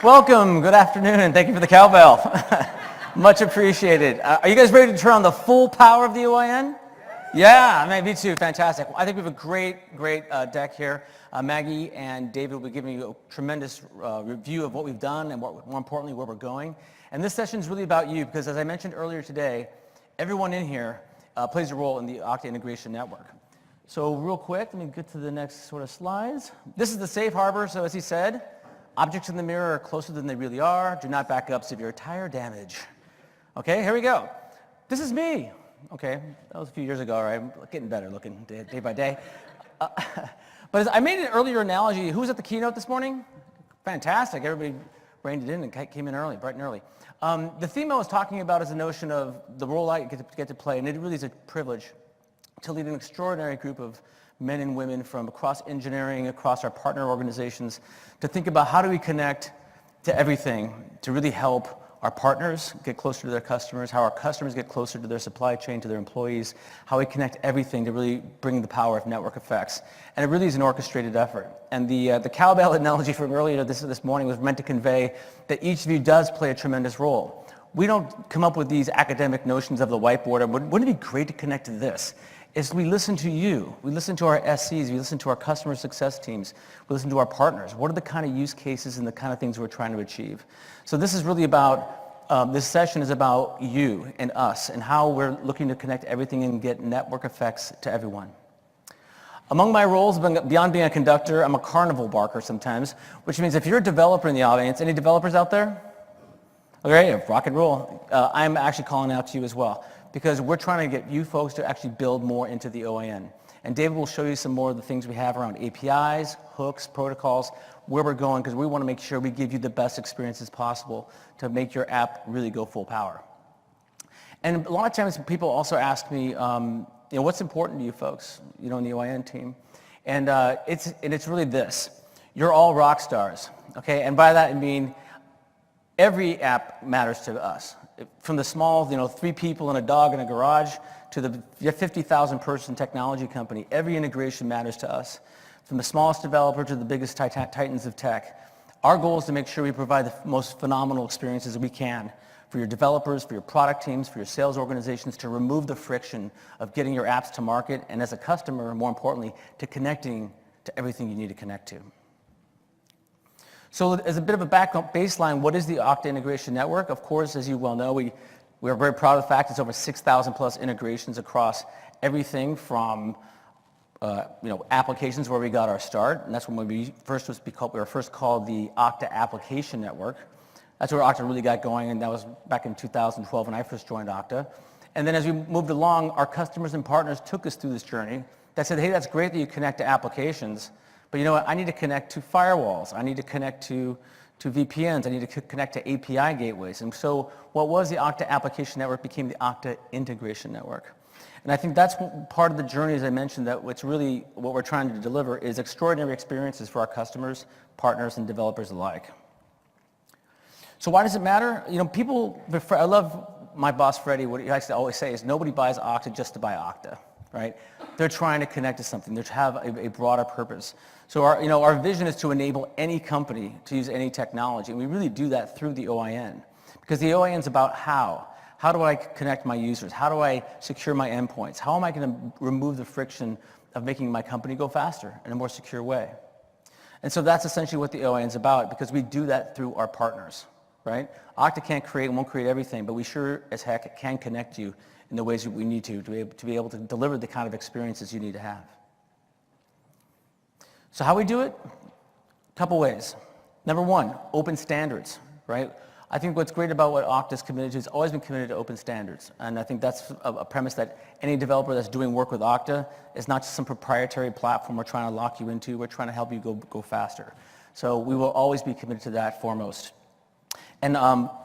Welcome, good afternoon, and thank you for the cowbell. Much appreciated. Are you guys ready to turn on the full power of the OIN? Yeah, me too, fantastic. I think we have a great deck here. Maggie and David will be giving you a tremendous review of what we've done and more importantly, where we're going. And this session is really about you because as I mentioned earlier today, everyone in here plays a role in the Okta Integration Network. So real quick, let me get to the next sort of slides. This is the safe harbor, so as he said, objects in the mirror are closer than they really are. Do not back up severe tire damage. Okay, here we go. This is me. Okay, that was a few years ago, right? I'm getting better looking day by day. But I made an earlier analogy. Who was at the keynote this morning? Fantastic. Everybody reined it in and came in early, bright and early. The theme I was talking about is the notion of the role I get to play, and it really is a privilege to lead an extraordinary group of men and women from across engineering, across our partner organizations, to think about how do we connect to everything to really help our partners get closer to their customers, how our customers get closer to their supply chain, to their employees, how we connect everything to really bring the power of network effects. And it really is an orchestrated effort. And the cowbell analogy from earlier this morning was meant to convey that each of you does play a tremendous role. We don't come up with these academic notions of the whiteboard, and wouldn't it be great to connect to this? Is we listen to you, we listen to our SCs, we listen to our customer success teams, we listen to our partners. What are the kind of use cases and the kind of things we're trying to achieve? So this is really about, this session is about you and us and how we're looking to connect everything and get network effects to everyone. Among my roles, beyond being a conductor, I'm a carnival barker sometimes, which means if you're a developer in the audience, any developers out there? Okay, rock and roll. I'm actually calling out to you as well, because we're trying to get you folks to actually build more into the OIN. And David will show you some more of the things we have around APIs, hooks, protocols, where we're going, because we want to make sure we give you the best experiences possible to make your app really go full power. And a lot of times people also ask me, what's important to you folks, in the OIN team? And it's really this. You're all rock stars, okay? And by that I mean every app matters to us. From the small, 3 people and a dog in a garage to the 50,000 person technology company, every integration matters to us. From the smallest developer to the biggest titans of tech. Our goal is to make sure we provide the most phenomenal experiences we can for your developers, for your product teams, for your sales organizations, to remove the friction of getting your apps to market, and as a customer, more importantly, to connecting to everything you need to connect to. So as a bit of a baseline, what is the Okta Integration Network? Of course, as you well know, we are very proud of the fact it's over 6,000 plus integrations across everything from applications where we got our start, and that's when we were first called the Okta Application Network. That's where Okta really got going, and that was back in 2012 when I first joined Okta. And then as we moved along, our customers and partners took us through this journey. They said, hey, that's great that you connect to applications, but you know what, I need to connect to firewalls. I need to connect to VPNs. I need to connect to API gateways. And so what was the Okta Application Network became the Okta Integration Network. And I think that's part of the journey, as I mentioned, that what's really what we're trying to deliver is extraordinary experiences for our customers, partners, and developers alike. So why does it matter? I love my boss, Freddie, what he likes to always say is nobody buys Okta just to buy Okta, right? They're trying to connect to something. They're to have a broader purpose. So our vision is to enable any company to use any technology, and we really do that through the OIN. Because the OIN is about how. How do I connect my users? How do I secure my endpoints? How am I going to remove the friction of making my company go faster in a more secure way? And so that's essentially what the OIN is about, because we do that through our partners, right? Okta can't create and won't create everything, but we sure as heck can connect you in the ways that we need to be able to deliver the kind of experiences you need to have. So how we do it? A couple ways. Number one, open standards, right? I think what's great about what Okta's committed to is always been committed to open standards. And I think that's a premise that any developer that's doing work with Okta is not just some proprietary platform we're trying to lock you into, we're trying to help you go faster. So we will always be committed to that foremost. And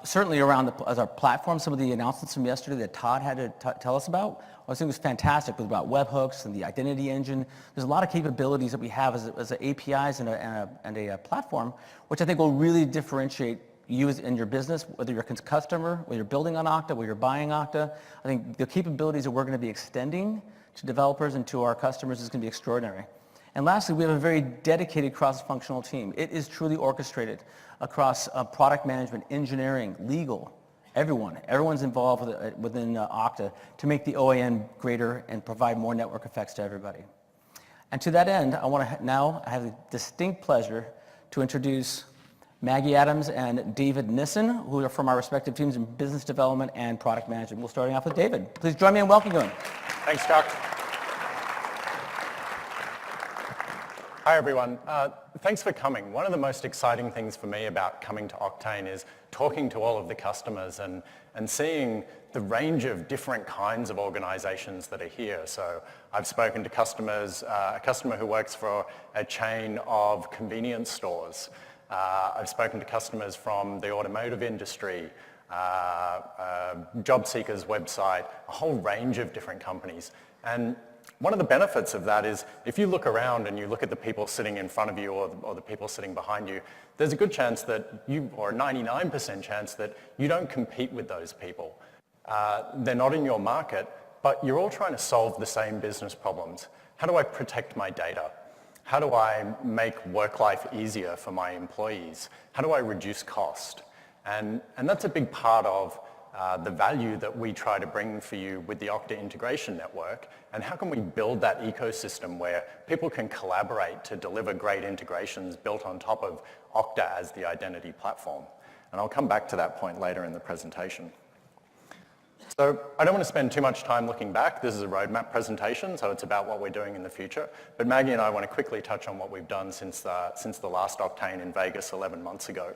certainly around as our platform, some of the announcements from yesterday that Todd had to tell us about, I think was fantastic. It was about webhooks and the identity engine. There's a lot of capabilities that we have as APIs and a platform, which I think will really differentiate you in your business, whether you're a customer, whether you're building on Okta, whether you're buying Okta. I think the capabilities that we're going to be extending to developers and to our customers is going to be extraordinary. And lastly, we have a very dedicated cross-functional team. It is truly orchestrated across product management, engineering, legal, everyone. Everyone's involved within Okta to make the OIN greater and provide more network effects to everybody. And to that end, I want to now have the distinct pleasure to introduce Maggie Adams and David Nissen, who are from our respective teams in business development and product management. We'll starting off with David. Please join me in welcoming him. Thanks, Chuck. Hi, everyone. Thanks for coming. One of the most exciting things for me about coming to Oktane is talking to all of the customers and seeing the range of different kinds of organizations that are here. So I've spoken to customers, a customer who works for a chain of convenience stores. I've spoken to customers from the automotive industry, job seekers website, a whole range of different companies. And one of the benefits of that is if you look around and you look at the people sitting in front of you or the people sitting behind you, there's a good chance that you, or a 99% chance that you don't compete with those people. They're not in your market, but you're all trying to solve the same business problems. How do I protect my data? How do I make work life easier for my employees? How do I reduce cost? And that's a big part of the value that we try to bring for you with the Okta Integration Network, and how can we build that ecosystem where people can collaborate to deliver great integrations built on top of Okta as the identity platform. And I'll come back to that point later in the presentation. So I don't want to spend too much time looking back. This is a roadmap presentation, so it's about what we're doing in the future. But Maggie and I want to quickly touch on what we've done since the last Oktane in Vegas 11 months ago.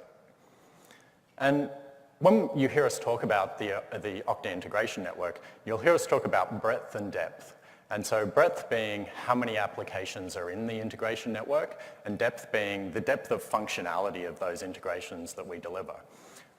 And when you hear us talk about the Okta Integration Network, you'll hear us talk about breadth and depth. And so breadth being how many applications are in the integration network, and depth being the depth of functionality of those integrations that we deliver.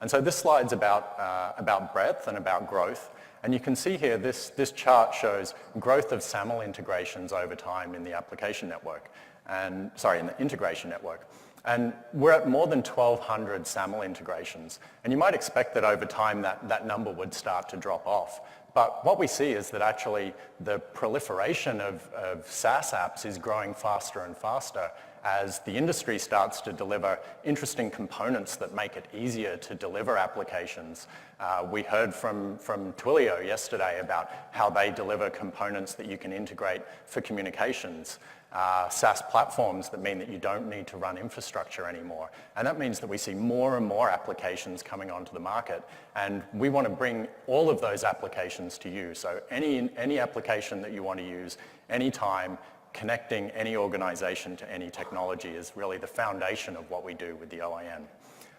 And so this slide's about breadth and about growth. And you can see here, this chart shows growth of SAML integrations over time in the application network, in the integration network. And we're at more than 1,200 SAML integrations. And you might expect that over time that number would start to drop off. But what we see is that actually the proliferation of SaaS apps is growing faster and faster as the industry starts to deliver interesting components that make it easier to deliver applications. We heard from Twilio yesterday about how they deliver components that you can integrate for communications. SaaS platforms that mean that you don't need to run infrastructure anymore. And that means that we see more and more applications coming onto the market. And we want to bring all of those applications to you. So any application that you want to use, anytime, connecting any organization to any technology is really the foundation of what we do with the OIN.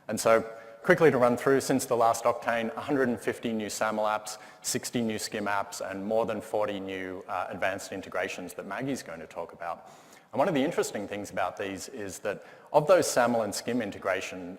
And so quickly to run through, since the last Oktane, 150 new SAML apps, 60 new SCIM apps, and more than 40 new advanced integrations that Maggie's going to talk about. And one of the interesting things about these is that of those SAML and SCIM integration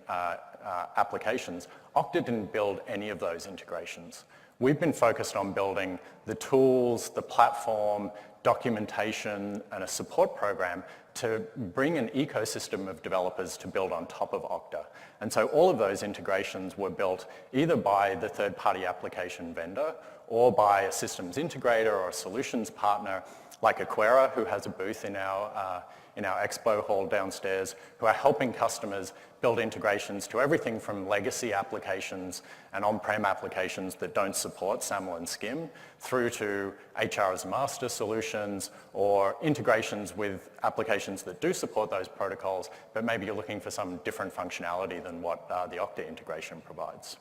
applications, Okta didn't build any of those integrations. We've been focused on building the tools, the platform, documentation, and a support program to bring an ecosystem of developers to build on top of Okta. And so all of those integrations were built either by the third-party application vendor or by a systems integrator or a solutions partner like Aquera, who has a booth in our expo hall downstairs, who are helping customers build integrations to everything from legacy applications and on-prem applications that don't support SAML and SCIM through to HR as a master solutions or integrations with applications that do support those protocols, but maybe you're looking for some different functionality than what the Okta integration provides.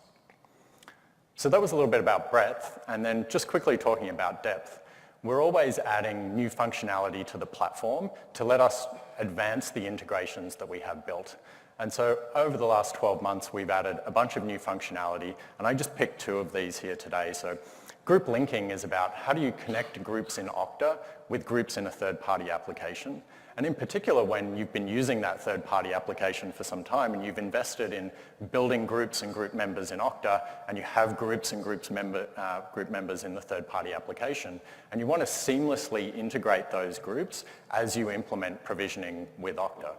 So that was a little bit about breadth, and then just quickly talking about depth. We're always adding new functionality to the platform to let us advance the integrations that we have built. And so over the last 12 months, we've added a bunch of new functionality, and I just picked two of these here today. So group linking is about how do you connect groups in Okta with groups in a third-party application. And in particular, when you've been using that third-party application for some time and you've invested in building groups and group members in Okta, and you have groups and group members in the third-party application, and you want to seamlessly integrate those groups as you implement provisioning with Okta.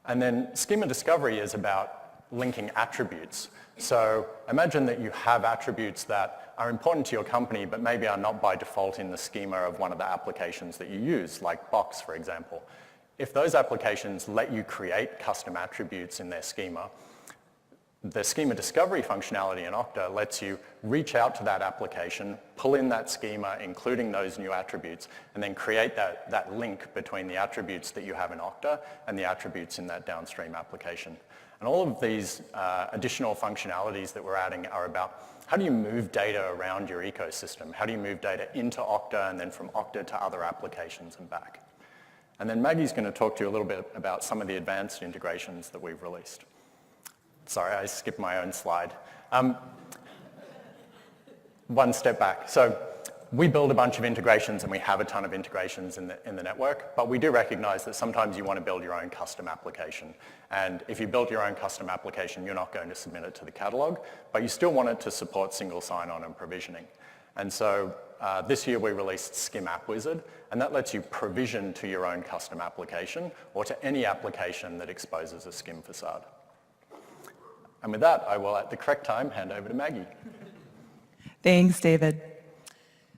And then schema discovery is about linking attributes. So imagine that you have attributes that are important to your company, but maybe are not by default in the schema of one of the applications that you use, like Box, for example. if those applications let you create custom attributes in their schema, the schema discovery functionality in Okta lets you reach out to that application, pull in that schema, including those new attributes, and then create that link between the attributes that you have in Okta and the attributes in that downstream application. And all of these additional functionalities that we're adding are about how do you move data around your ecosystem? How do you move data into Okta and then from Okta to other applications and back? And then Maggie's going to talk to you a little bit about some of the advanced integrations that we've released. Sorry, I skipped my own slide. One step back. So we build a bunch of integrations and we have a ton of integrations in the network, but we do recognize that sometimes you want to build your own custom application. And if you built your own custom application, you're not going to submit it to the catalog, but you still want it to support single sign-on and provisioning. And so this year we released Schema Wizard, and that lets you provision to your own custom application or to any application that exposes a SCIM facade. And with that, I will, at the correct time, hand over to Maggie. Thanks, David.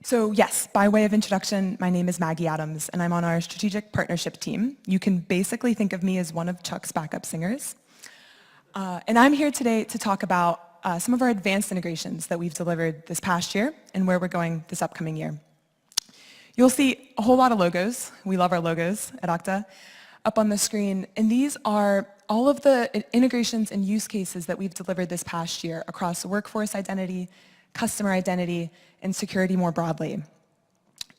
So yes, by way of introduction, my name is Maggie Adams, and I'm on our strategic partnership team. You can basically think of me as one of Chuck's backup singers. And I'm here today to talk about some of our advanced integrations that we've delivered this past year and where we're going this upcoming year. You'll see a whole lot of logos. We love our logos at Okta up on the screen, and these are all of the integrations and use cases that we've delivered this past year across workforce identity, customer identity, and security more broadly.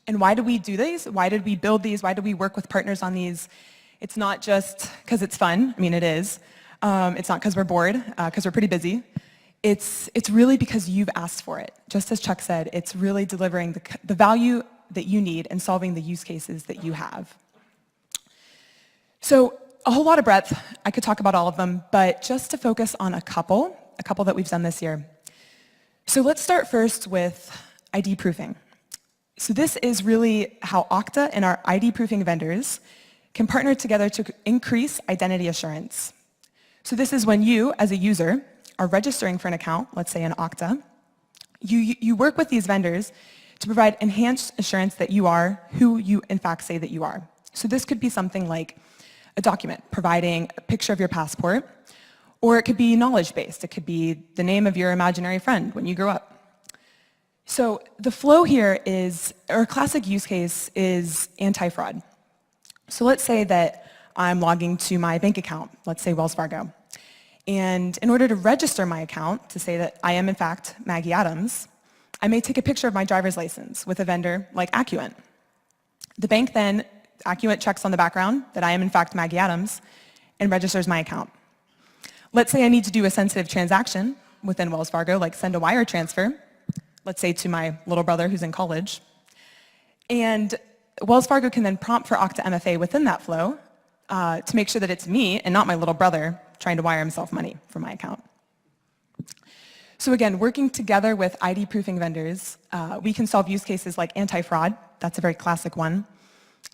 And why do we do these? Why did we build these? Why do we work with partners on these? It's not just because it's fun. I mean, it is. It's not because we're bored, because we're pretty busy. It's really because you've asked for it. Just as Chuck said, it's really delivering the value that you need and solving the use cases that you have. So a whole lot of breadth. I could talk about all of them, but just to focus on a couple that we've done this year. So let's start first with ID proofing. So this is really how Okta and our ID proofing vendors can partner together to increase identity assurance. So this is when you, as a user, are registering for an account, let's say in Okta. You work with these vendors to provide enhanced assurance that you are who you in fact say that you are. So this could be something like a document providing a picture of your passport, or it could be knowledge-based. It could be the name of your imaginary friend when you grew up. So the flow here is, or a classic use case is anti-fraud. So let's say that I'm logging to my bank account, let's say Wells Fargo. And in order to register my account to say that I am in fact Maggie Adams, I may take a picture of my driver's license with a vendor like Accurate. The bank then, Accurate checks on the background that I am in fact Maggie Adams and registers my account. Let's say I need to do a sensitive transaction within Wells Fargo, like send a wire transfer, let's say to my little brother who's in college. And Wells Fargo can then prompt for Okta MFA within that flow to make sure that it's me and not my little brother trying to wire himself money from my account. So again, working together with ID proofing vendors, we can solve use cases like anti-fraud. That's a very classic one.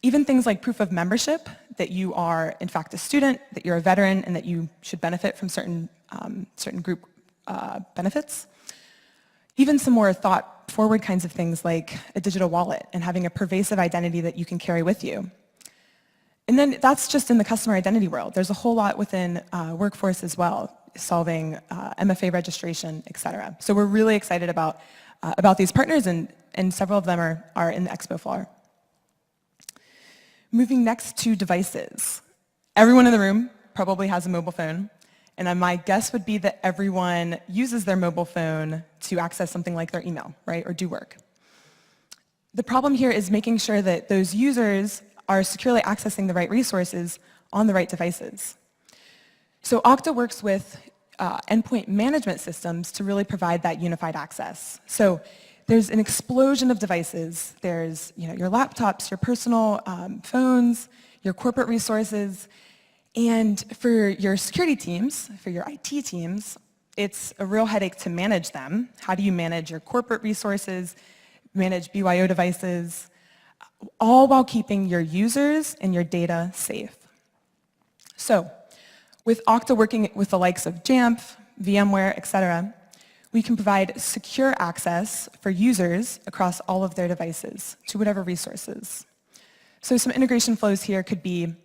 Even things like proof of membership, that you are in fact a student, that you're a veteran, and that you should benefit from certain group benefits. Even some more thought-forward kinds of things like a digital wallet and having a pervasive identity that you can carry with you. And then that's just in the customer identity world. There's a whole lot within workforce as well, solving MFA registration, et cetera. So we're really excited about these partners, and several of them are in the expo floor. Moving next to devices. Everyone in the room probably has a mobile phone, and my guess would be that everyone uses their mobile phone to access something like their email, right, or do work. The problem here is making sure that those users are securely accessing the right resources on the right devices. So Okta works with endpoint management systems to really provide that unified access. So there's an explosion of devices. There's your laptops, your personal phones, your corporate resources. And for your security teams, for your IT teams, it's a real headache to manage them. How do you manage your corporate resources, manage BYO devices, all while keeping your users and your data safe? So with Okta working with the likes of Jamf, VMware, et cetera, we can provide secure access for users across all of their devices to whatever resources. So some integration flows here could be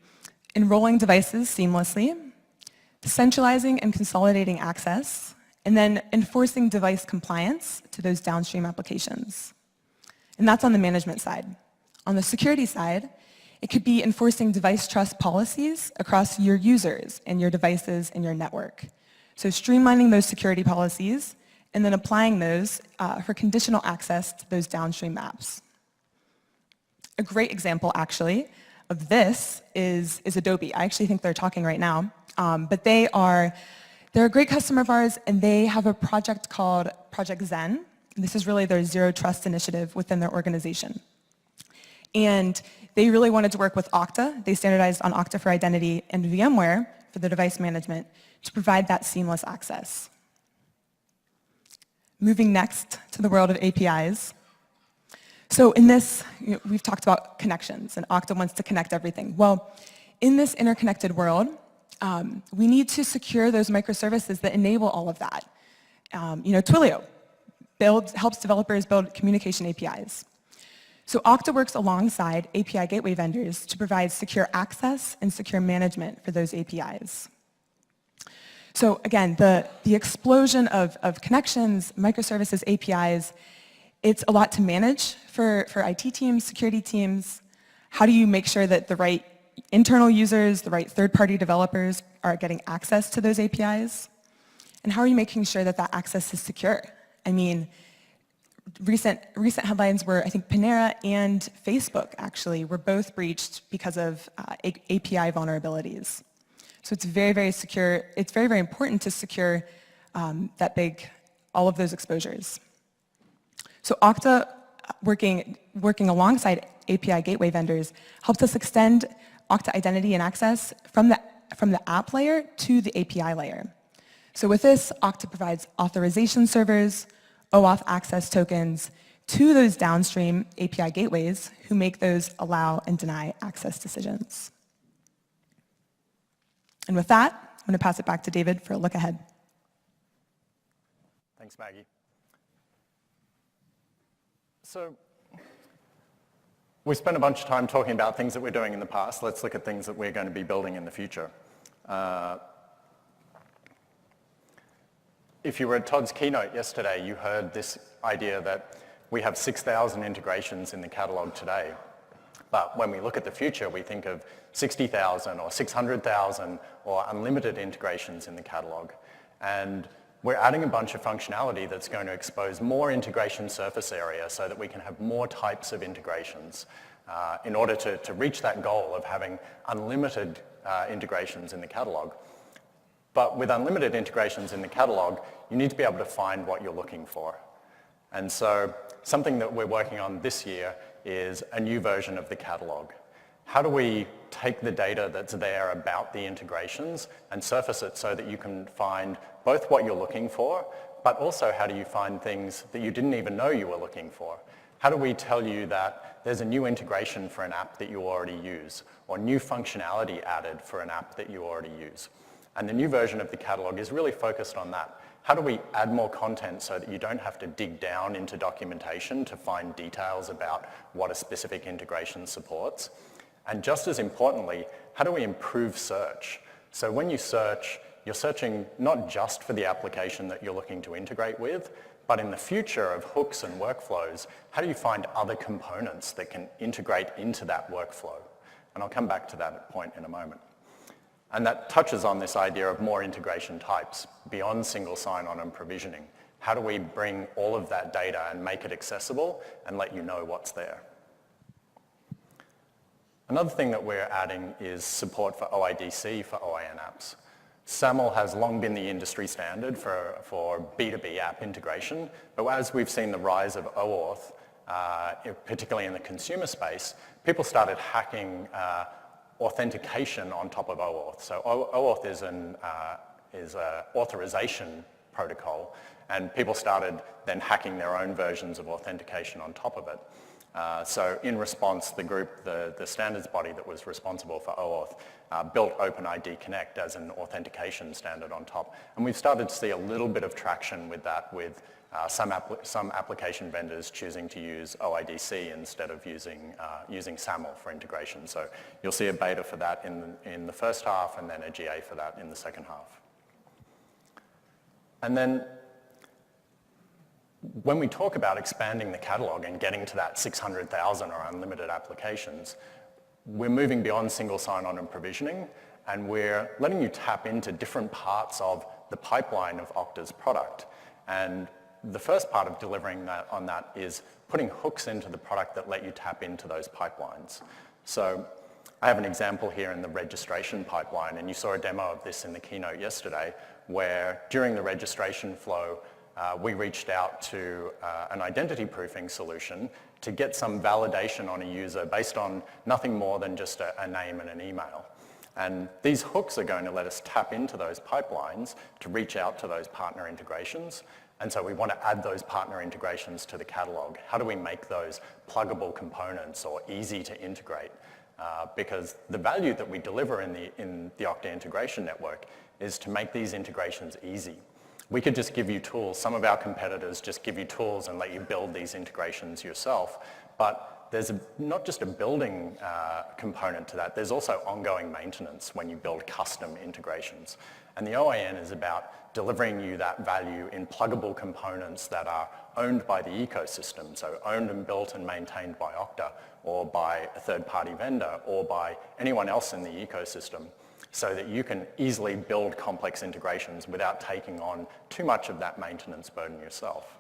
enrolling devices seamlessly, centralizing and consolidating access, and then enforcing device compliance to those downstream applications. And that's on the management side. On the security side, it could be enforcing device trust policies across your users and your devices and your network. So streamlining those security policies and then applying those for conditional access to those downstream apps. A great example, actually, of this is Adobe. I actually think they're talking right now, but they're a great customer of ours, and they have a project called Project Zen. This is really their zero trust initiative within their organization. And they really wanted to work with Okta. They standardized on Okta for identity and VMware for the device management to provide that seamless access. Moving next to the world of APIs. So in this, we've talked about connections, and Okta wants to connect everything. Well, in this interconnected world, we need to secure those microservices that enable all of that. Twilio helps developers build communication APIs. So Okta works alongside API gateway vendors to provide secure access and secure management for those APIs. So again, the explosion of connections, microservices, APIs, it's a lot to manage for IT teams, security teams. How do you make sure that the right internal users, the right third-party developers are getting access to those APIs? And how are you making sure that that access is secure? I mean, recent headlines were, I think Panera and Facebook actually were both breached because of API vulnerabilities. So it's very, very secure. It's very, very important to secure all of those exposures. So Okta, working alongside API gateway vendors, helps us extend Okta identity and access from the app layer to the API layer. So with this, Okta provides authorization servers, OAuth access tokens to those downstream API gateways who make those allow and deny access decisions. And with that, I'm going to pass it back to David for a look ahead. Thanks, Maggie. So we spent a bunch of time talking about things that we're doing in the past. Let's look at things that we're going to be building in the future. If you were at Todd's keynote yesterday, you heard this idea that we have 6,000 integrations in the catalog today. But when we look at the future, we think of 60,000 or 600,000 or unlimited integrations in the catalog. And we're adding a bunch of functionality that's going to expose more integration surface area so that we can have more types of integrations in order to reach that goal of having unlimited integrations in the catalog. But with unlimited integrations in the catalog, you need to be able to find what you're looking for. And so something that we're working on this year is a new version of the catalog. How do we take the data that's there about the integrations and surface it so that you can find both what you're looking for, but also how do you find things that you didn't even know you were looking for? How do we tell you that there's a new integration for an app that you already use, or new functionality added for an app that you already use? And the new version of the catalog is really focused on that. How do we add more content so that you don't have to dig down into documentation to find details about what a specific integration supports? And just as importantly, how do we improve search? So when you search, you're searching not just for the application that you're looking to integrate with, but in the future of hooks and workflows, how do you find other components that can integrate into that workflow? And I'll come back to that point in a moment. And that touches on this idea of more integration types beyond single sign-on and provisioning. How do we bring all of that data and make it accessible and let you know what's there? Another thing that we're adding is support for OIDC for OIN apps. SAML has long been the industry standard for B2B app integration, but as we've seen the rise of OAuth, particularly in the consumer space, people started hacking authentication on top of OAuth. So OAuth is an authorization protocol, and people started then hacking their own versions of authentication on top of it. So in response, the group, the standards body that was responsible for OAuth, built OpenID Connect as an authentication standard on top. And we've started to see a little bit of traction with that with some application vendors choosing to use OIDC instead of using SAML for integration. So you'll see a beta for that in the first half and then a GA for that in the second half. And then when we talk about expanding the catalog and getting to that 600,000 or unlimited applications, we're moving beyond single sign-on and provisioning, and we're letting you tap into different parts of the pipeline of Okta's product. And the first part of delivering on that is putting hooks into the product that let you tap into those pipelines. So I have an example here in the registration pipeline, and you saw a demo of this in the keynote yesterday, where during the registration flow, we reached out to an identity proofing solution to get some validation on a user based on nothing more than just a name and an email. And these hooks are going to let us tap into those pipelines to reach out to those partner integrations. And so we want to add those partner integrations to the catalog. How do we make those pluggable components or easy to integrate? Because the value that we deliver in the Okta Integration Network is to make these integrations easy. We could just give you tools. Some of our competitors just give you tools and let you build these integrations yourself. But there's not just a building component to that, there's also ongoing maintenance when you build custom integrations. And the OIN is about delivering you that value in pluggable components that are owned by the ecosystem, so owned and built and maintained by Okta or by a third-party vendor or by anyone else in the ecosystem, so that you can easily build complex integrations without taking on too much of that maintenance burden yourself.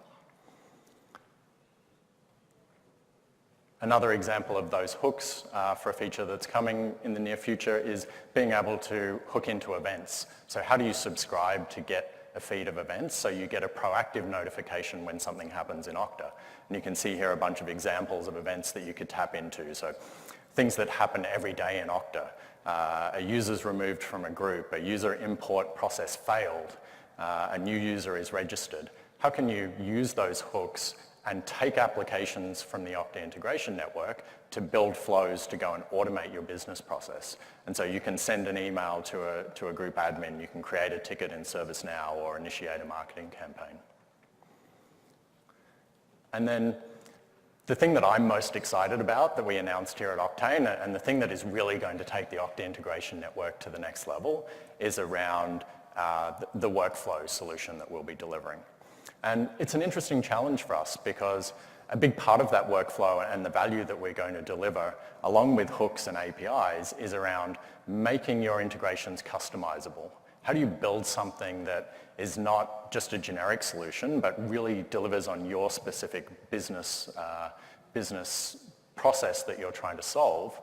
Another example of those hooks for a feature that's coming in the near future is being able to hook into events. So how do you subscribe to get a feed of events so you get a proactive notification when something happens in Okta? And you can see here a bunch of examples of events that you could tap into. So things that happen every day in Okta. A user's removed from a group, a user import process failed, a new user is registered. How can you use those hooks and take applications from the Okta Integration Network to build flows to go and automate your business process? And so you can send an email to a group admin, you can create a ticket in ServiceNow or initiate a marketing campaign. And then the thing that I'm most excited about that we announced here at Oktane, and the thing that is really going to take the Okta Integration Network to the next level, is around the workflow solution that we'll be delivering. And it's an interesting challenge for us because a big part of that workflow and the value that we're going to deliver, along with hooks and APIs, is around making your integrations customizable. How do you build something that is not just a generic solution, but really delivers on your specific business process that you're trying to solve?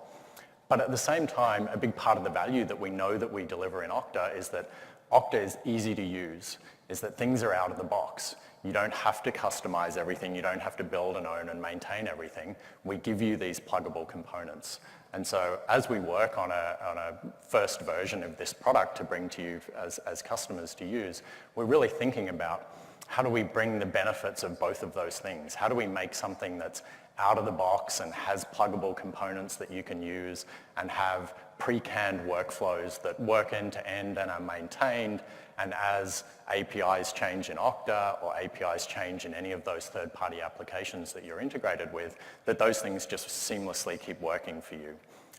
But at the same time, a big part of the value that we know that we deliver in Okta is that Okta is easy to use, is that things are out of the box. You don't have to customize everything. You don't have to build and own and maintain everything. We give you these pluggable components. And so as we work on a first version of this product to bring to you as customers to use, we're really thinking about how do we bring the benefits of both of those things? How do we make something that's out of the box and has pluggable components that you can use and have pre-canned workflows that work end to end and are maintained, and as APIs change in Okta or APIs change in any of those third-party applications that you're integrated with, that those things just seamlessly keep working for you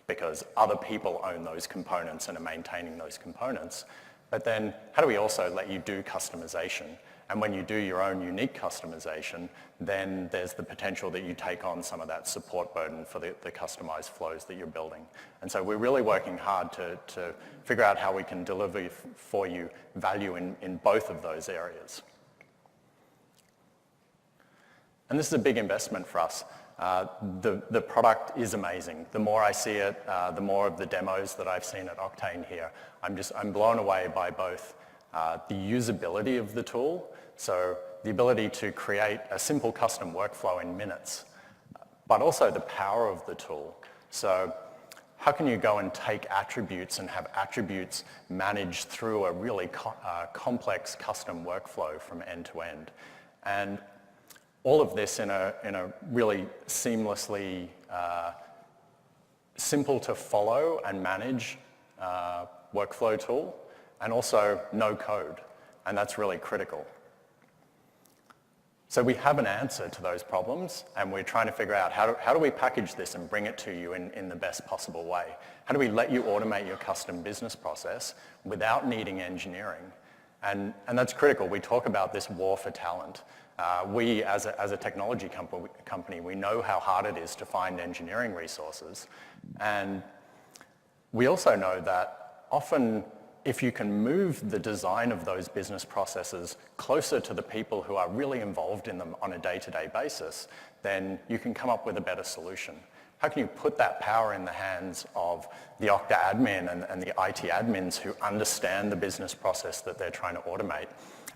because other people own those components and are maintaining those components. But then how do we also let you do customization? And when you do your own unique customization, then there's the potential that you take on some of that support burden for the customized flows that you're building. And so we're really working hard to figure out how we can deliver for you value in both of those areas. And this is a big investment for us. The product is amazing. The more I see it, the more of the demos that I've seen at Oktane here, I'm blown away by both the usability of the tool, so the ability to create a simple custom workflow in minutes, but also the power of the tool. So how can you go and take attributes and have attributes managed through a really complex custom workflow from end to end? And all of this in a really seamlessly simple to follow and manage workflow tool, and also no code, and that's really critical. So we have an answer to those problems, and we're trying to figure out how do we package this and bring it to you in the best possible way? How do we let you automate your custom business process without needing engineering? And that's critical. We talk about this war for talent. We, as a technology company, we know how hard it is to find engineering resources. And we also know that often if you can move the design of those business processes closer to the people who are really involved in them on a day-to-day basis, then you can come up with a better solution. How can you put that power in the hands of the Okta admin and the IT admins who understand the business process that they're trying to automate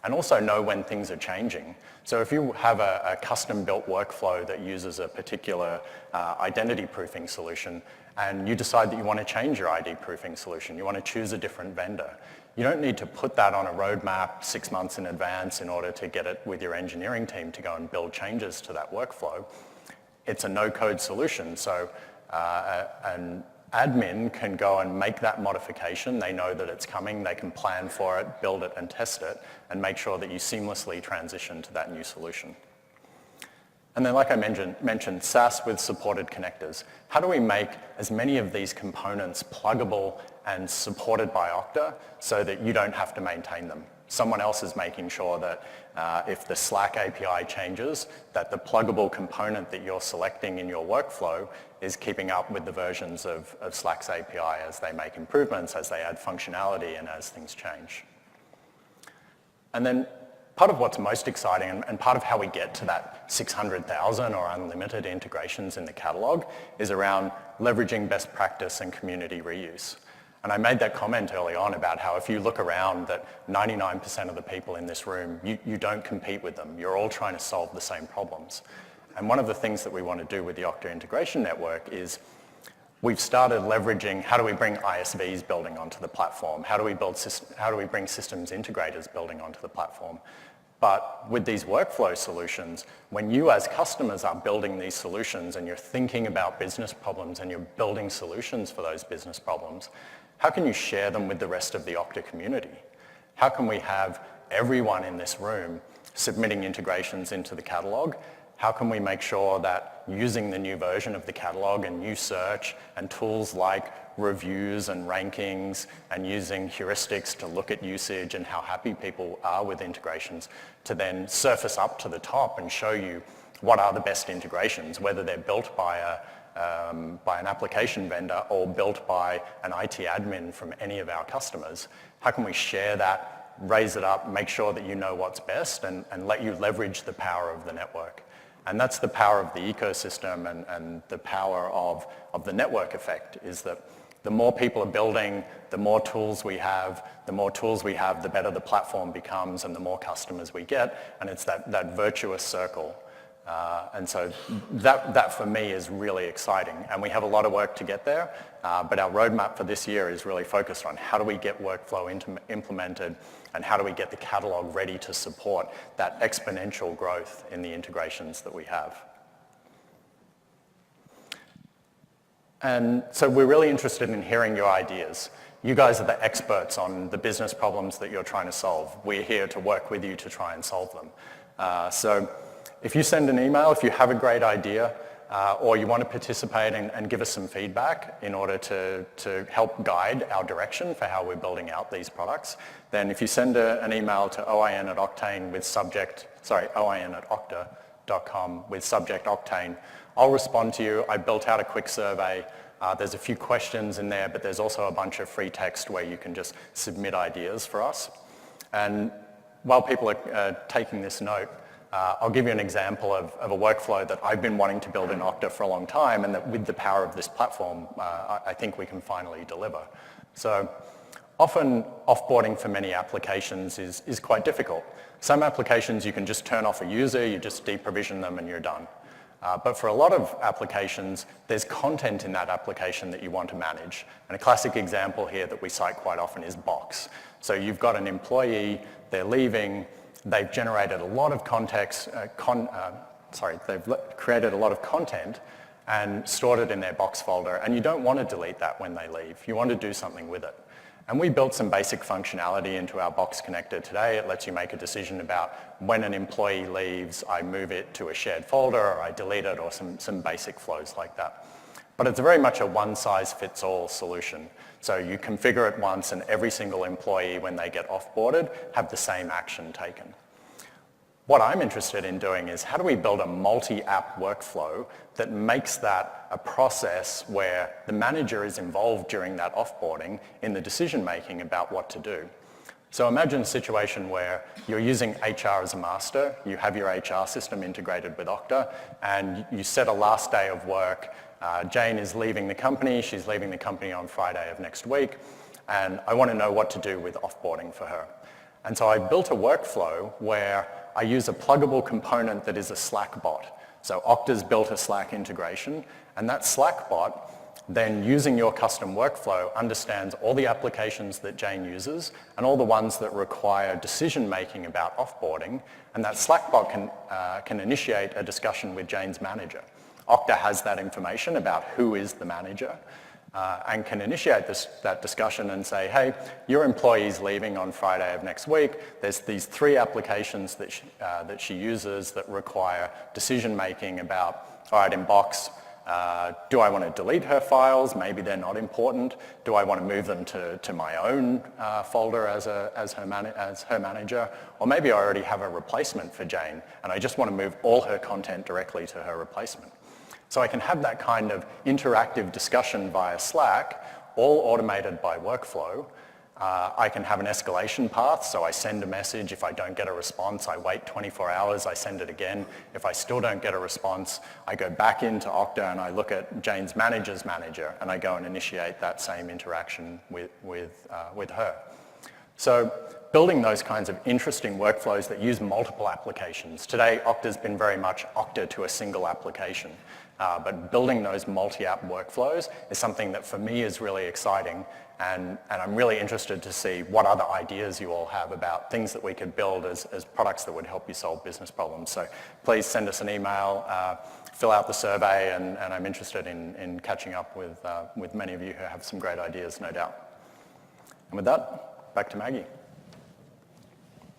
and also know when things are changing? So if you have a custom-built workflow that uses a particular identity proofing solution and you decide that you want to change your ID proofing solution, you want to choose a different vendor, you don't need to put that on a roadmap 6 months in advance in order to get it with your engineering team to go and build changes to that workflow. It's a no-code solution, so an admin can go and make that modification. They know that it's coming, they can plan for it, build it and test it, and make sure that you seamlessly transition to that new solution. And then, like I mentioned, SAS with supported connectors. How do we make as many of these components pluggable and supported by Okta so that you don't have to maintain them? Someone else is making sure that if the Slack API changes, that the pluggable component that you're selecting in your workflow is keeping up with the versions of Slack's API as they make improvements, as they add functionality, and as things change. And then part of what's most exciting and part of how we get to that 600,000 or unlimited integrations in the catalog is around leveraging best practice and community reuse. And I made that comment early on about how if you look around that 99% of the people in this room, you don't compete with them. You're all trying to solve the same problems. And one of the things that we want to do with the Okta Integration Network is we've started leveraging how do we bring ISVs building onto the platform? How do we bring systems integrators building onto the platform? But with these workflow solutions, when you as customers are building these solutions and you're thinking about business problems and you're building solutions for those business problems, how can you share them with the rest of the Okta community? How can we have everyone in this room submitting integrations into the catalog? How can we make sure that using the new version of the catalog and new search and tools like reviews and rankings and using heuristics to look at usage and how happy people are with integrations to then surface up to the top and show you what are the best integrations, whether they're built by an application vendor or built by an IT admin from any of our customers? How can we share that, raise it up, make sure that you know what's best and let you leverage the power of the network? And that's the power of the ecosystem and the power of the network effect is that the more people are building, the more tools we have, the better the platform becomes and the more customers we get. And it's that virtuous circle. And so that for me is really exciting. And we have a lot of work to get there. But our roadmap for this year is really focused on how do we get workflow implemented and how do we get the catalog ready to support that exponential growth in the integrations that we have. And so we're really interested in hearing your ideas. You guys are the experts on the business problems that you're trying to solve. We're here to work with you to try and solve them. So if you send an email, if you have a great idea, or you want to participate and give us some feedback in order to help guide our direction for how we're building out these products, then if you send an email to OIN at Oktane with OIN at Okta.com with subject Oktane, I'll respond to you. I built out a quick survey. There's a few questions in there, but there's also a bunch of free text where you can just submit ideas for us. And while people are taking this note, I'll give you an example of a workflow that I've been wanting to build in Okta for a long time and that with the power of this platform, I think we can finally deliver. So often offboarding for many applications is quite difficult. Some applications you can just turn off a user, you just deprovision them and you're done. But for a lot of applications, there's content in that application that you want to manage. And a classic example here that we cite quite often is Box. So you've got an employee, they're leaving, they've generated a lot of they've created a lot of content and stored it in their Box folder, and you don't want to delete that when they leave. You want to do something with it. And we built some basic functionality into our box connector today. It lets you make a decision about when an employee leaves, I move it to a shared folder, or I delete it, or some basic flows like that. But it's very much a one-size-fits-all solution. So you configure it once, and every single employee, when they get offboarded, have the same action taken. What I'm interested in doing is how do we build a multi-app workflow that makes that a process where the manager is involved during that offboarding in the decision-making about what to do. So imagine a situation where you're using HR as a master, you have your HR system integrated with Okta, and you set a last day of work. Jane is leaving the company, she's leaving the company on Friday of next week, and I want to know what to do with offboarding for her. And so I built a workflow where I use a pluggable component that is a Slack bot. So Okta's built a Slack integration, and that Slack bot, then using your custom workflow, understands all the applications that Jane uses and all the ones that require decision-making about offboarding, and that Slack bot can initiate a discussion with Jane's manager. Okta has that information about who is the manager, and can initiate that discussion and say, hey, your employee's leaving on Friday of next week. There's these 3 applications that she uses that require decision-making about, all right, in Box, do I want to delete her files? Maybe they're not important. Do I want to move them to my own folder as her manager? Or maybe I already have a replacement for Jane, and I just want to move all her content directly to her replacement. So I can have that kind of interactive discussion via Slack, all automated by workflow. I can have an escalation path, so I send a message. If I don't get a response, I wait 24 hours, I send it again. If I still don't get a response, I go back into Okta and I look at Jane's manager's manager, and I go and initiate that same interaction with her. So building those kinds of interesting workflows that use multiple applications. Today, Okta's been very much Okta to a single application. But building those multi-app workflows is something that for me is really exciting, and I'm really interested to see what other ideas you all have about things that we could build as products that would help you solve business problems. So please send us an email, fill out the survey, and I'm interested in catching up with many of you who have some great ideas, no doubt. And with that, back to Maggie.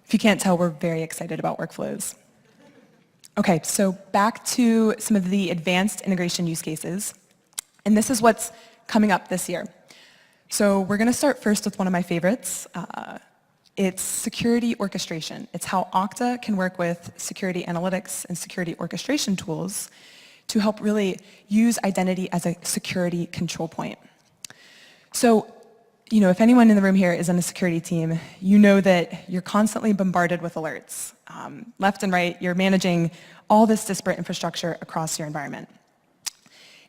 If you can't tell, we're very excited about workflows. Okay, so back to some of the advanced integration use cases. And this is what's coming up this year. So we're going to start first with one of my favorites. It's security orchestration. It's how Okta can work with security analytics and security orchestration tools to help really use identity as a security control point. So, you know, if anyone in the room here is on a security team, you know that you're constantly bombarded with alerts. Left and right, you're managing all this disparate infrastructure across your environment.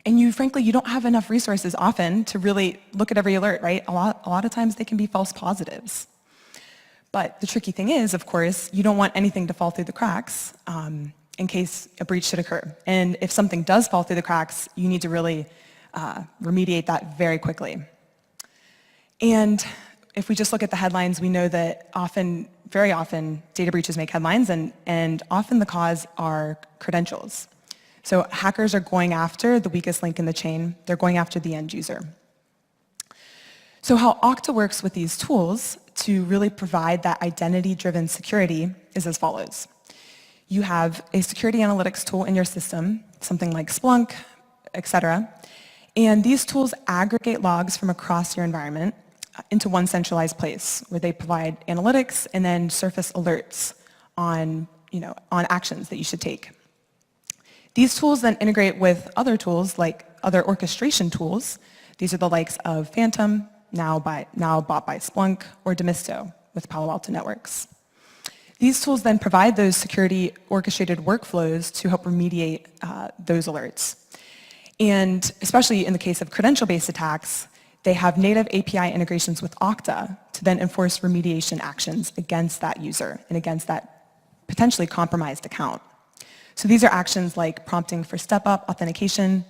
And frankly, you don't have enough resources often to really look at every alert, right? A lot of times they can be false positives. But the tricky thing is, of course, you don't want anything to fall through the cracks in case a breach should occur. And if something does fall through the cracks, you need to really remediate that very quickly. And if we just look at the headlines, we know that very often, data breaches make headlines, and often the cause are credentials. So hackers are going after the weakest link in the chain. They're going after the end user. So how Okta works with these tools to really provide that identity-driven security is as follows. You have a security analytics tool in your system, something like Splunk, etc. And these tools aggregate logs from across your environment into one centralized place where they provide analytics and then surface alerts on actions that you should take. These tools then integrate with other tools like other orchestration tools. These are the likes of Phantom, now bought by Splunk, or Demisto with Palo Alto Networks. These tools then provide those security orchestrated workflows to help remediate those alerts. And especially in the case of credential-based attacks, they have native API integrations with Okta to then enforce remediation actions against that user and against that potentially compromised account. So these are actions like prompting for step-up authentication,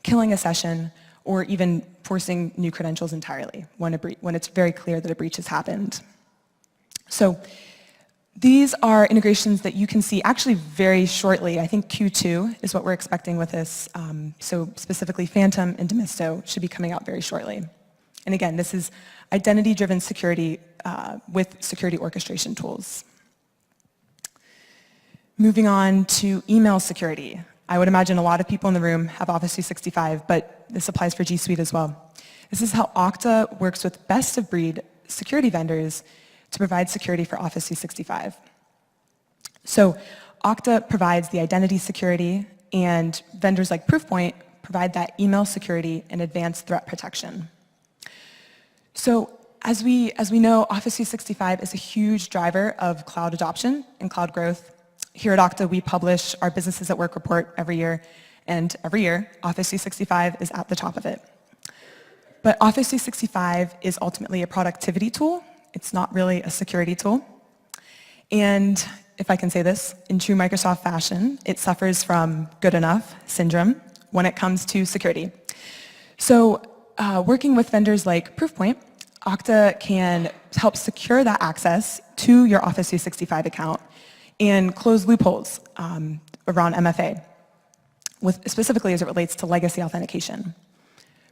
killing a session, or even forcing new credentials entirely when it's very clear that a breach has happened. So these are integrations that you can see actually very shortly. I think Q2 is what we're expecting with this. So specifically Phantom and Demisto should be coming out very shortly. And again, this is identity-driven security with security orchestration tools. Moving on to email security. I would imagine a lot of people in the room have Office 365, but this applies for G Suite as well. This is how Okta works with best-of-breed security vendors to provide security for Office 365. So Okta provides the identity security, and vendors like Proofpoint provide that email security and advanced threat protection. So as we know, Office 365 is a huge driver of cloud adoption and cloud growth. Here at Okta, we publish our Businesses at Work report every year, and every year, Office 365 is at the top of it. But Office 365 is ultimately a productivity tool. It's not really a security tool. And if I can say this, in true Microsoft fashion, it suffers from good enough syndrome when it comes to security. So working with vendors like Proofpoint, Okta can help secure that access to your Office 365 account and close loopholes around MFA, specifically as it relates to legacy authentication.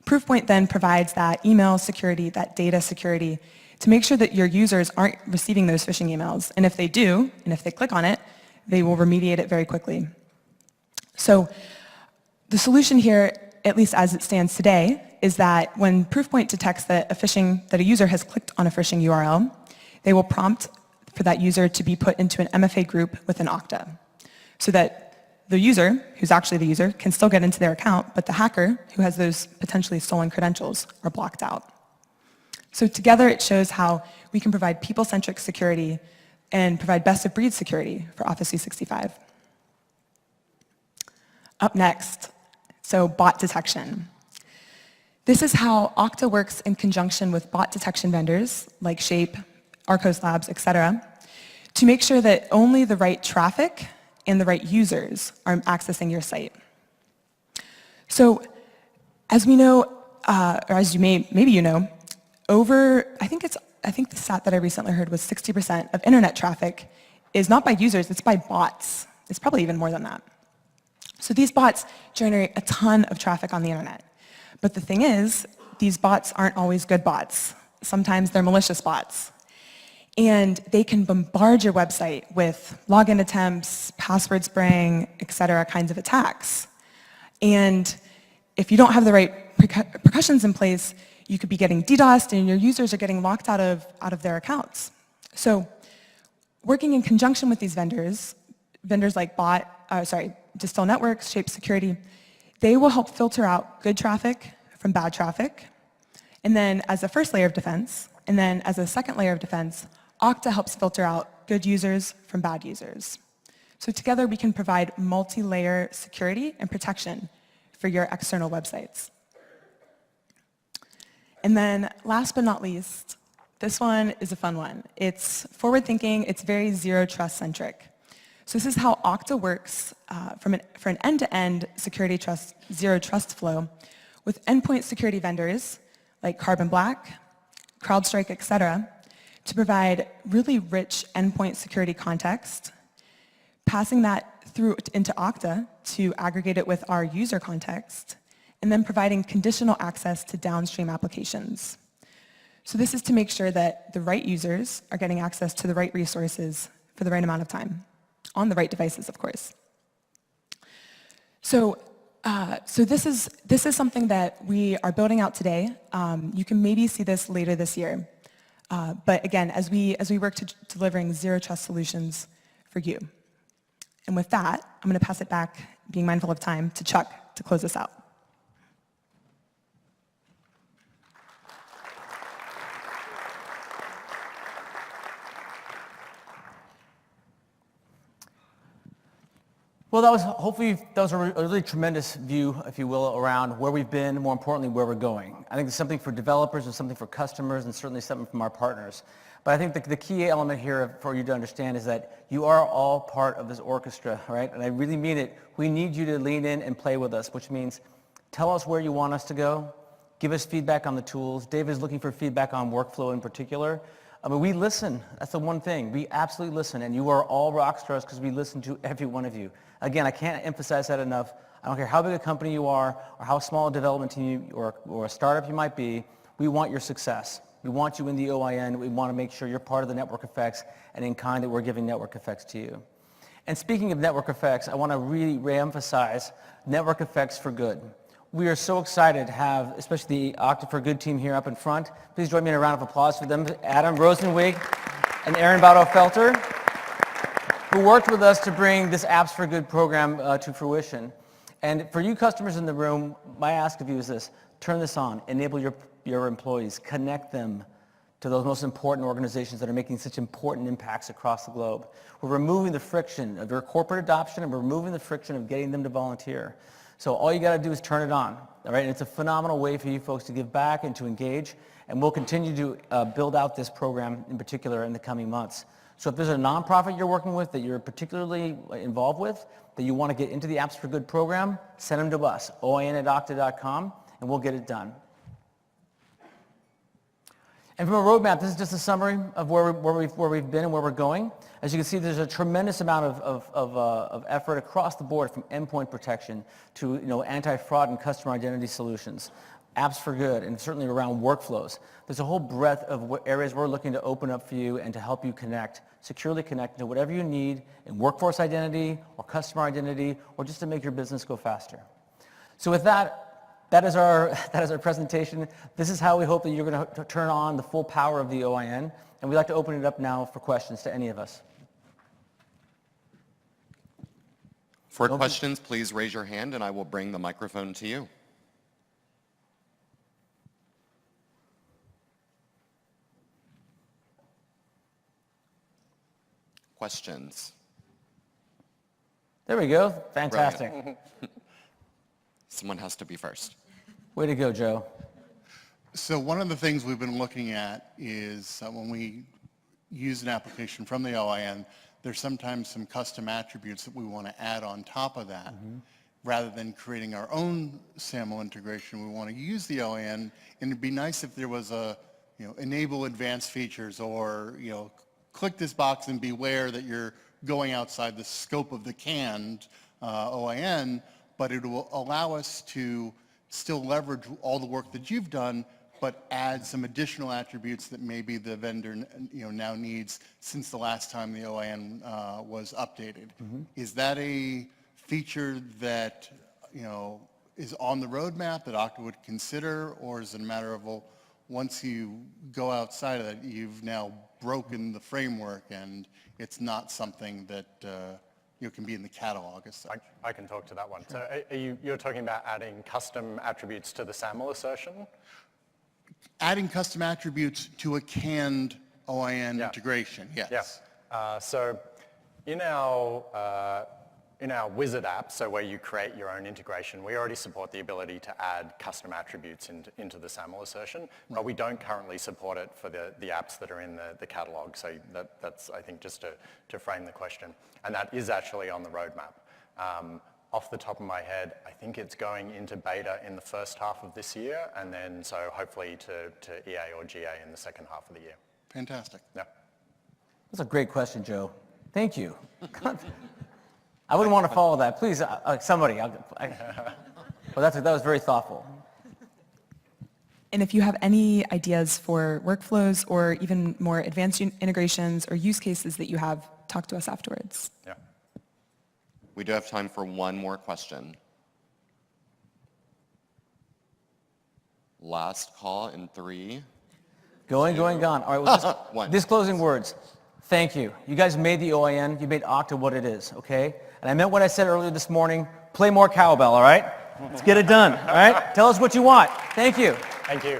Proofpoint then provides that email security, that data security, to make sure that your users aren't receiving those phishing emails. And if they do, and if they click on it, they will remediate it very quickly. So the solution here, at least as it stands today, is that when Proofpoint detects that a user has clicked on a phishing URL, they will prompt for that user to be put into an MFA group within Okta, so that the user, who's actually the user, can still get into their account, but the hacker, who has those potentially stolen credentials, are blocked out. So together it shows how we can provide people-centric security and provide best-of-breed security for Office 365. Up next, so bot detection. This is how Okta works in conjunction with bot detection vendors like Shape, Arcos Labs, etc., to make sure that only the right traffic and the right users are accessing your site. So as we know, or as you maybe you know, I think the stat that I recently heard was 60% of internet traffic is not by users, it's by bots. It's probably even more than that. So these bots generate a ton of traffic on the internet. But the thing is, these bots aren't always good bots. Sometimes they're malicious bots. And they can bombard your website with login attempts, password spraying, et cetera, kinds of attacks. And if you don't have the right precautions in place, you could be getting DDoSed and your users are getting locked out of their accounts. So working in conjunction with these vendors like Distill Networks, Shape Security, they will help filter out good traffic from bad traffic. And then as a first layer of defense, and then as a second layer of defense, Okta helps filter out good users from bad users. So together we can provide multi-layer security and protection for your external websites. And then last but not least, this one is a fun one. It's forward-thinking, it's very zero-trust centric. So this is how Okta works for an end-to-end security zero-trust flow with endpoint security vendors like Carbon Black, CrowdStrike, et cetera, to provide really rich endpoint security context, passing that through into Okta to aggregate it with our user context, and then providing conditional access to downstream applications. So this is to make sure that the right users are getting access to the right resources for the right amount of time, on the right devices, of course. So this is something that we are building out today. You can maybe see this later this year. But again, as we work to delivering zero trust solutions for you. And with that, I'm going to pass it back, being mindful of time, to Chuck to close this out. Well, that was a really tremendous view, if you will, around where we've been, more importantly, where we're going. I think there's something for developers, there's something for customers, and certainly something from our partners. But I think the key element here for you to understand is that you are all part of this orchestra, right? And I really mean it. We need you to lean in and play with us, which means tell us where you want us to go, give us feedback on the tools. Dave is looking for feedback on workflow in particular. I mean, we listen. That's the one thing. We absolutely listen, and you are all rock stars because we listen to every one of you. Again, I can't emphasize that enough. I don't care how big a company you are or how small a development team or a startup you might be. We want your success. We want you in the OIN. We want to make sure you're part of the network effects, and in kind that we're giving network effects to you. And speaking of network effects, I want to really re-emphasize network effects for good. We are so excited to have, especially the Okta for Good team here up in front. Please join me in a round of applause for them. Adam Rosenwig and Aaron Baudo-Felter, who worked with us to bring this Apps for Good program to fruition. And for you customers in the room, my ask of you is this: turn this on, enable your employees, connect them to those most important organizations that are making such important impacts across the globe. We're removing the friction of your corporate adoption, and we're removing the friction of getting them to volunteer. So all you got to do is turn it on, all right? And it's a phenomenal way for you folks to give back and to engage, and we'll continue to build out this program in particular in the coming months. So if there's a nonprofit you're working with that you're particularly involved with, that you want to get into the Apps for Good program, send them to us, OIN@Okta.com, and we'll get it done. And from a roadmap, this is just a summary of where we've been and where we're going. As you can see, there's a tremendous amount of effort across the board, from endpoint protection to anti-fraud and customer identity solutions, Apps for Good, and certainly around workflows. There's a whole breadth of areas we're looking to open up for you and to help you securely connect to whatever you need in workforce identity or customer identity, or just to make your business go faster. So with that is our presentation. This is how we hope that you're going to turn on the full power of the OIN, and we'd like to open it up now for questions to any of us. For questions, please raise your hand and I will bring the microphone to you. Questions? There we go. Fantastic. Brilliant. Someone has to be first. Way to go, Joe. So one of the things we've been looking at is when we use an application from the OIN, there's sometimes some custom attributes that we want to add on top of that. Mm-hmm. Rather than creating our own SAML integration, we want to use the OIN, and it'd be nice if there was a, enable advanced features, or, click this box and beware that you're going outside the scope of the canned OIN, but it will allow us to still leverage all the work that you've done, but add some additional attributes that maybe the vendor now needs since the last time the OIN was updated. Mm-hmm. Is that a feature that is on the roadmap that Okta would consider, or is it a matter of, well, once you go outside of that, you've now broken the framework and it's not something that can be in the catalog as such? I can talk to that one. So you're talking about adding custom attributes to the SAML assertion? Adding custom attributes to a canned OIN integration, yes. Yeah. So in our Wizard app, so where you create your own integration, we already support the ability to add custom attributes into the SAML assertion, but we don't currently support it for the apps that are in the catalog. So that's, I think, just to frame the question. And that is actually on the roadmap. Off the top of my head, I think it's going into beta in the first half of this year, and then so hopefully to EA or GA in the second half of the year. Fantastic. Yeah. That's a great question, Joe. Thank you. I wouldn't want to follow that. Please, somebody. Well, that was very thoughtful. And if you have any ideas for workflows or even more advanced integrations or use cases that you have, talk to us afterwards. Yeah. We do have time for one more question. Last call in 3. Going, gone. All right, well, just closing words. Thank you. You guys made the OIN. You made Okta what it is, okay? And I meant what I said earlier this morning. Play more cowbell, all right? Let's get it done, all right? Tell us what you want. Thank you. Thank you.